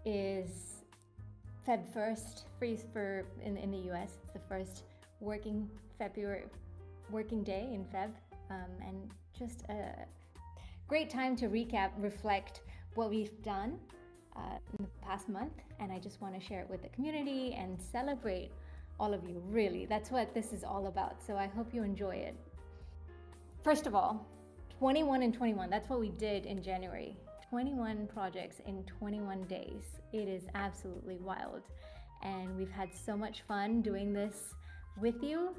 is Feb 1st, freeze for in the US. It's the first working day in Feb, and just a great time to recap, reflect what we've done in the past month, and I just want to share it with the community and celebrate all of you. Really, that's what this is all about. So I hope you enjoy it. First of all, 21 and 21, that's what we did in January. 21 projects in 21 days. It is absolutely wild. And we've had so much fun doing this with you.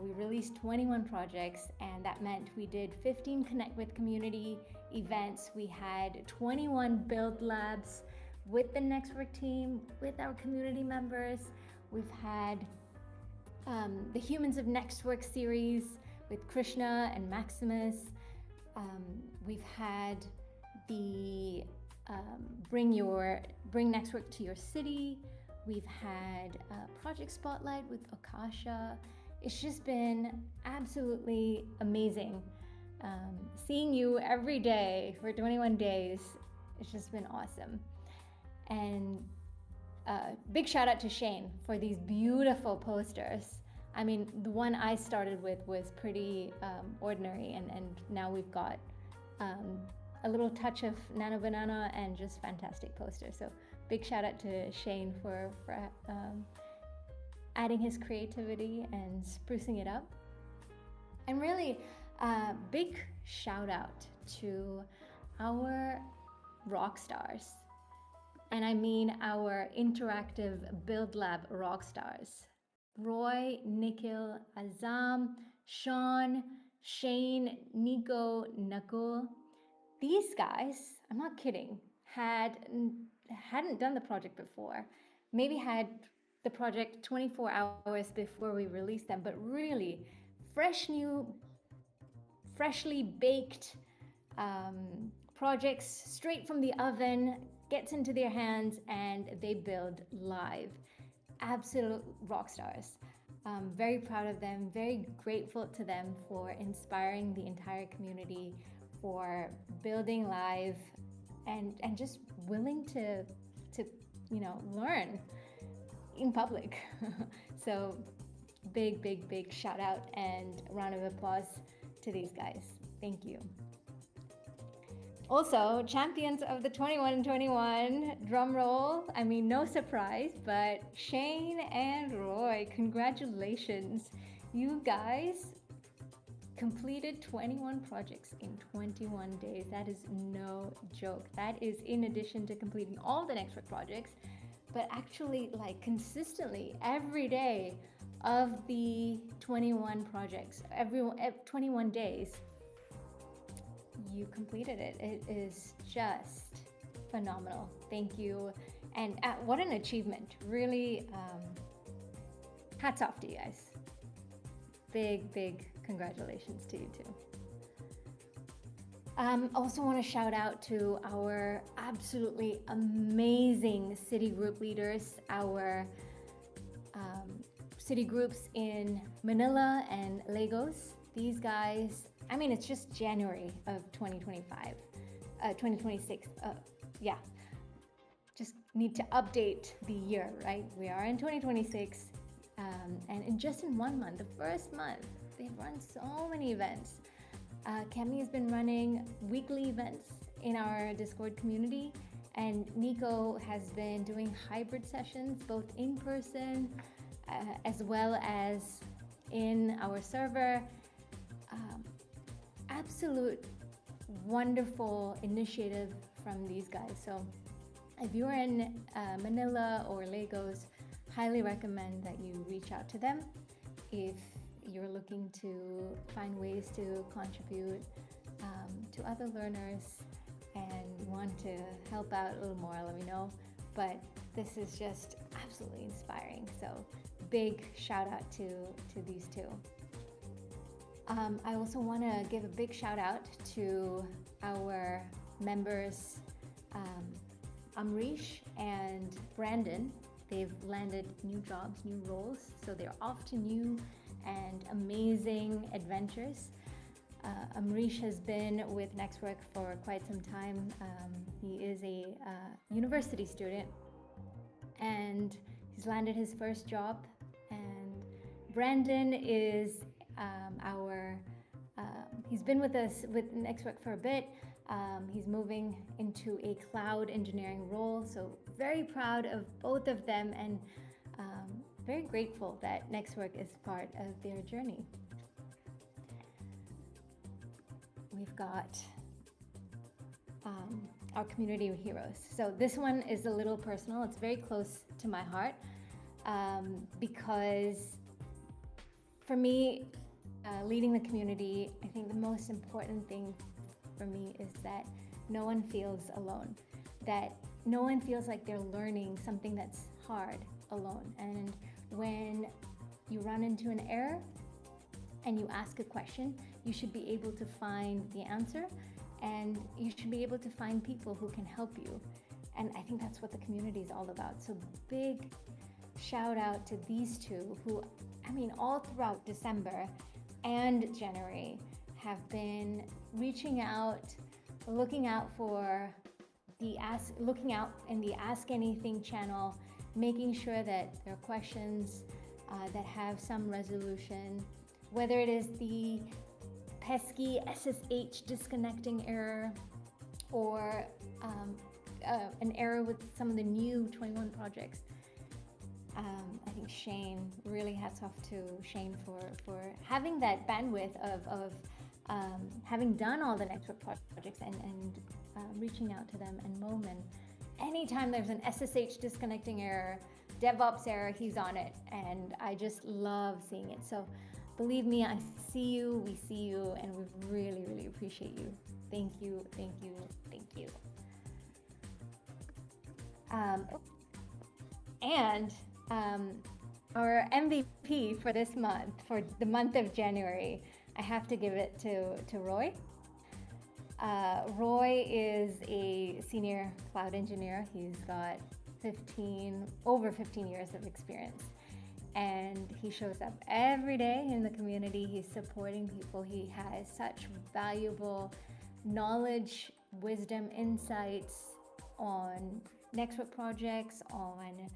We released 21 projects, and that meant we did 15 Connect with Community events. We had 21 build labs with the NextWork team, with our community members. We've had the Humans of NextWork series with Krishna and Maximus. We've had the Bring NextWork to Your City. We've had Project Spotlight with Akasha. It's just been absolutely amazing. Seeing you every day for 21 days, it's just been awesome. And big shout out to Shane for these beautiful posters. I mean, the one I started with was pretty ordinary, and now we've got a little touch of Nano Banana and just fantastic posters. So big shout out to Shane for adding his creativity and sprucing it up. And really big shout out to our rock stars. And I mean our interactive Build Lab rock stars. Roy, Nikhil, Azam, Sean, Shane, Nico, Nakul. These guys, I'm not kidding, hadn't done the project before. Maybe had the project 24 hours before we released them, but really freshly baked projects straight from the oven, gets into their hands, and they build live. Absolute rock stars. Very proud of them, very grateful to them for inspiring the entire community, for building live, and just willing to learn in public. So big shout out and round of applause to these guys. Thank you. Also, champions of the 21 and 21, drum roll. I mean, no surprise, but Shane and Roy, congratulations. You guys completed 21 projects in 21 days. That is no joke. That is in addition to completing all the NextWork projects, but actually like consistently every day of the 21 projects, 21 days, you completed it. It is just phenomenal. Thank you. And what an achievement. Really, hats off to you guys. Big congratulations to you too. Also want to shout out to our absolutely amazing city group leaders, our city groups in Manila and Lagos. These guys, I mean, it's just January of 2026. Yeah, just need to update the year, right? We are in 2026. And just in 1 month, the first month, they've run so many events. Kemi has been running weekly events in our Discord community, and Nico has been doing hybrid sessions, both in person as well as in our server. Absolute wonderful initiative from these guys. So if you're in Manila or Lagos, highly recommend that you reach out to them if you're looking to find ways to contribute to other learners and want to help out a little more. Let me know. But this is just absolutely inspiring. So big shout out to these two. I also want to give a big shout out to our members, Amrish and Brandon. They've landed new jobs, new roles, so they're off to new and amazing adventures. Amrish has been with NextWork for quite some time. He is a university student and he's landed his first job. And Brandon is he's been with us with NextWork for a bit. He's moving into a cloud engineering role, so very proud of both of them, and very grateful that NextWork is part of their journey. We've got our community heroes. So this one is a little personal. It's very close to my heart because for me, leading the community, I think the most important thing for me is that no one feels alone, that no one feels like they're learning something that's hard alone. And when you run into an error and you ask a question, you should be able to find the answer, and you should be able to find people who can help you. And I think that's what the community is all about. So big shout out to these two who, I mean, all throughout December and January have been reaching out, looking out in the Ask Anything channel, making sure that there are questions that have some resolution, whether it is the pesky SSH disconnecting error or an error with some of the new 21 projects. I think Shane, really hats off to Shane for having that bandwidth of having done all the NextWork projects and reaching out to them. And Momin, anytime there's an SSH disconnecting error, DevOps error, he's on it, and I just love seeing it. So believe me, I see you, we see you, and we really, really appreciate you. Thank you, thank you, thank you. Our MVP for this month, for the month of January, I have to give it to Roy. Roy is a senior cloud engineer. He's got over 15 years of experience. And he shows up every day in the community. He's supporting people. He has such valuable knowledge, wisdom, insights on NextWork projects, on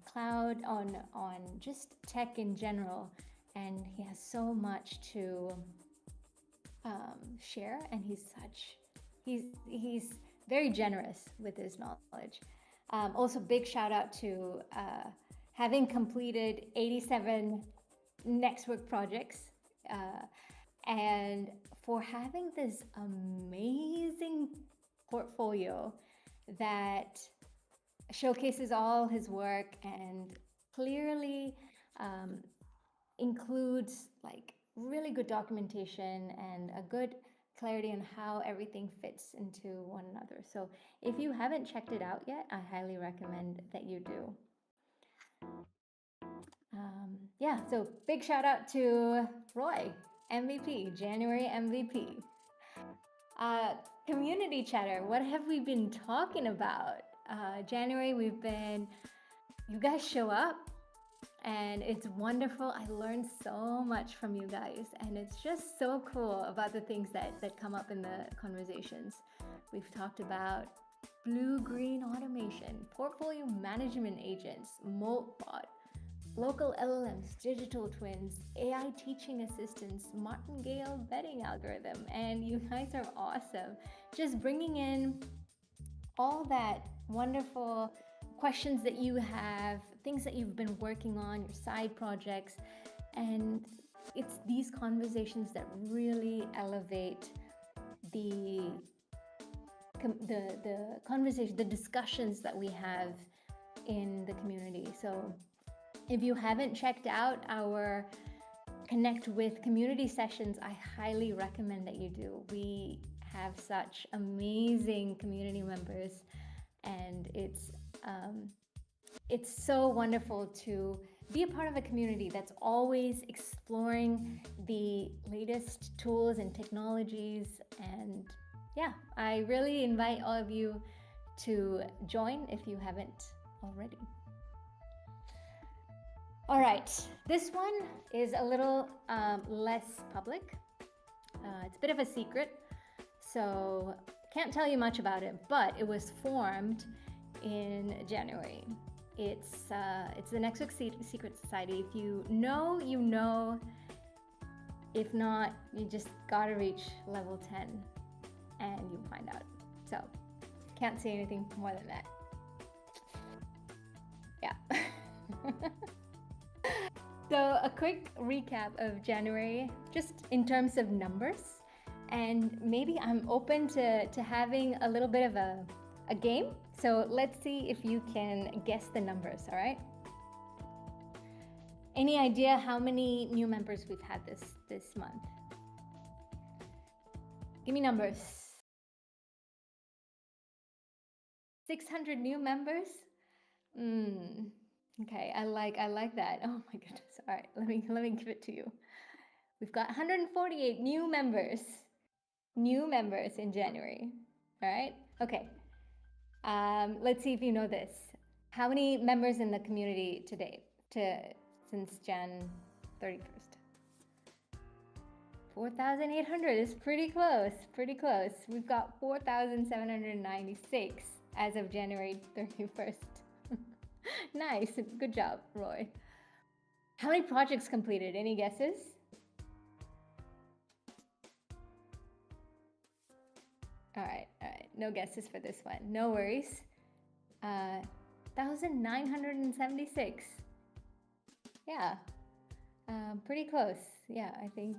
cloud, on just tech in general. And he has so much to share, and he's very generous with his knowledge. Also, big shout out to having completed 87 NextWork projects and for having this amazing portfolio that showcases all his work and clearly includes like really good documentation and a good clarity on how everything fits into one another. So if you haven't checked it out yet, I highly recommend that you do. Yeah, so big shout out to Roy, MVP, January MVP. Community chatter, what have we been talking about? January, you guys show up and it's wonderful. I learned so much from you guys, and it's just so cool about the things that come up in the conversations. We've talked about blue-green automation, portfolio management agents, Moltbot, local LLMs, digital twins, AI teaching assistants, martingale vetting algorithm, and you guys are awesome. Just bringing in all that wonderful questions that you have, things that you've been working on, your side projects, and it's these conversations that really elevate the conversation, the discussions that we have in the community. So if you haven't checked out our Connect with community sessions, I highly recommend that you do. We have such amazing community members, and it's so wonderful to be a part of a community that's always exploring the latest tools and technologies. And yeah, I really invite all of you to join if you haven't already. All right, this one is a little less public. It's a bit of a secret, so can't tell you much about it, but it was formed in January. It's the NextWork Secret Society. If you know, you know. If not, you just gotta reach level 10 and you'll find out. So, can't say anything more than that. Yeah. So, a quick recap of January, just in terms of numbers. And maybe I'm open to having a little bit of a game. So, let's see if you can guess the numbers, all right? Any idea how many new members we've had this month? Give me numbers. 600 new members? Okay, I like that. Oh my goodness. All right, let me give it to you. We've got 148 new members. New members in January. All right? Okay. Let's see if you know this. How many members in the community today since Jan 31st? 4,800 is pretty close, pretty close. We've got 4,796 as of January 31st. Nice, good job, Roy. How many projects completed? Any guesses? All right, no guesses for this one. No worries. 1,976. Yeah, pretty close. Yeah, I think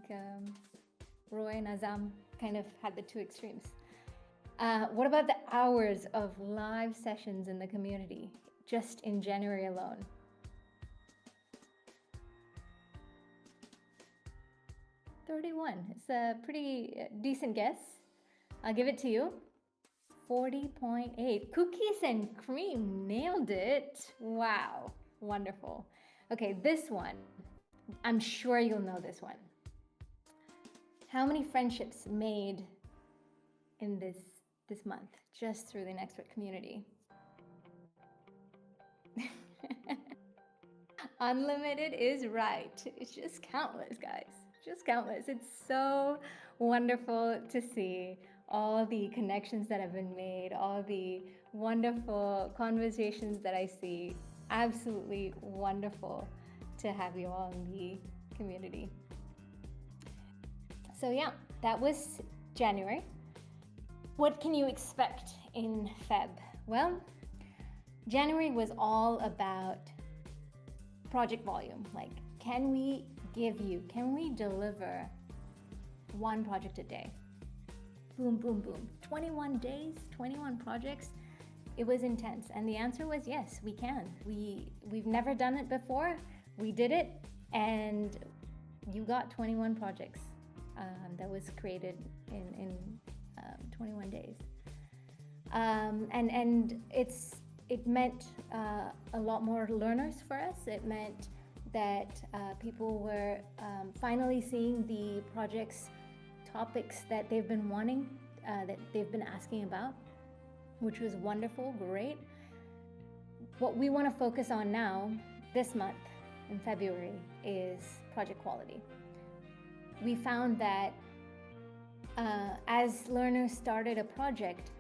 Roy and Azam kind of had the two extremes. What about the hours of live sessions in the community, just in January alone? 31. It's a pretty decent guess. I'll give it to you. 40.8. Cookies and cream. Nailed it. Wow. Wonderful. Okay, this one. I'm sure you'll know this one. How many friendships made in this month just through the NextWork community? Unlimited is right. It's just countless, guys. Just countless. It's so wonderful to see all the connections that have been made, all the wonderful conversations that I see. Absolutely wonderful to have you all in the community. So yeah, that was January. What can you expect in Feb? Well, January was all about project volume. Like, can we deliver one project a day? Boom, boom, boom. 21 days, 21 projects. It was intense. And the answer was yes, we can. We've never done it before. We did it, and you got 21 projects that was created in 21 days. And it meant a lot more learners for us. It meant that people were finally seeing the projects, topics that they've been wanting, that they've been asking about, which was wonderful, great. What we want to focus on now, this month, in February, is project quality. We found that as learners started a project,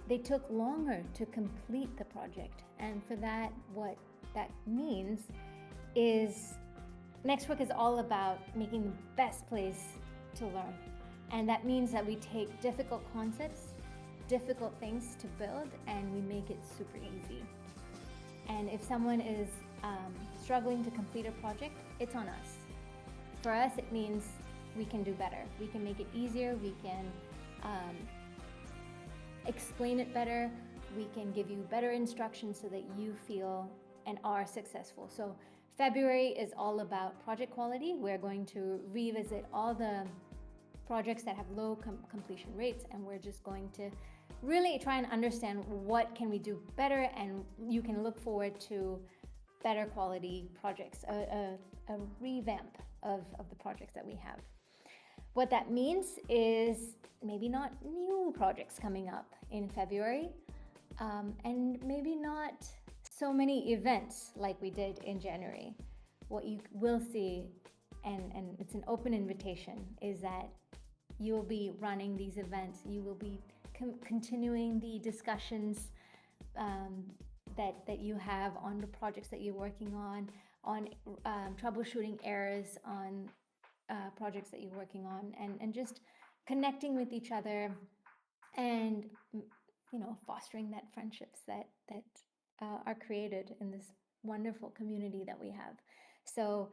they took longer to complete the project. And for that, what that means is NextWork is all about making the best place to learn. And that means that we take difficult concepts, difficult things to build, and we make it super easy. And if someone is struggling to complete a project, it's on us. For us, it means we can do better. We can make it easier. We can explain it better. We can give you better instructions so that you feel and are successful. So February is all about project quality. We're going to revisit all the projects that have low completion rates, and we're just going to really try and understand what can we do better, and you can look forward to better quality projects, a revamp of the projects that we have. What that means is maybe not new projects coming up in February, and maybe not so many events like we did in January. What you will see, and it's an open invitation, is that you will be running these events. You will be continuing the discussions, that you have on the projects that you're working on troubleshooting errors on projects that you're working on, and just connecting with each other, and fostering that friendships that are created in this wonderful community that we have. So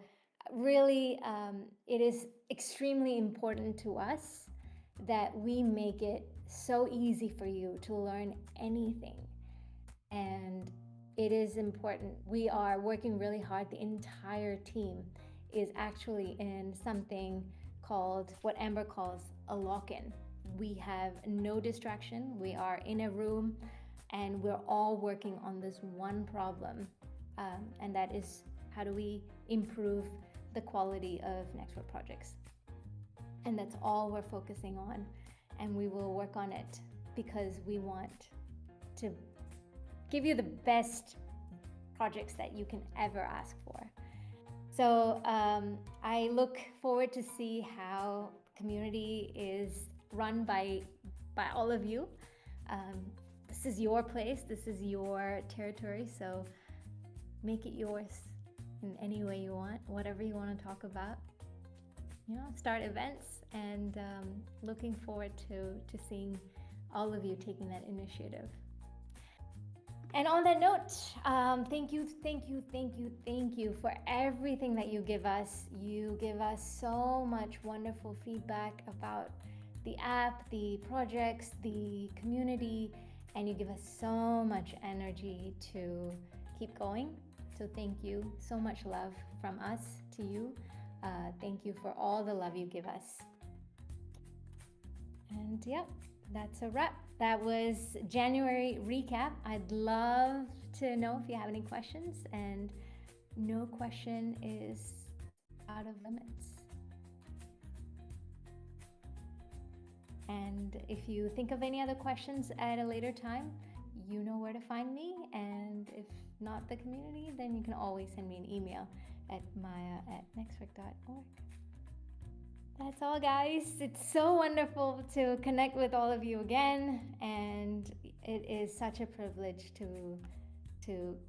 really, it is extremely important to us that we make it so easy for you to learn anything. And it is important. We are working really hard. The entire team is actually in something called, what Amber calls, a lock-in. We have no distraction. We are in a room and we're all working on this one problem. And that is, how do we improve the quality of NextWork projects? And that's all we're focusing on. And we will work on it because we want to give you the best projects that you can ever ask for. So I look forward to see how community is run by all of you. This is your place, this is your territory, so make it yours in any way you want, whatever you want to talk about. Start events, and looking forward to seeing all of you taking that initiative. And on that note, thank you for everything that you give us. You give us so much wonderful feedback about the app, the projects, the community, and you give us so much energy to keep going. So thank you. So much love from us to you. Thank you for all the love you give us. And yep, that's a wrap. That was January recap. I'd love to know if you have any questions, and no question is out of limits. And if you think of any other questions at a later time, you know where to find me. And if not the community, then you can always send me an email at maya@nextwork.org. That's all, guys. It's so wonderful to connect with all of you again, and it is such a privilege to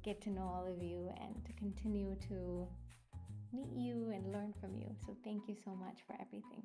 get to know all of you and to continue to meet you and learn from you. So thank you so much for everything.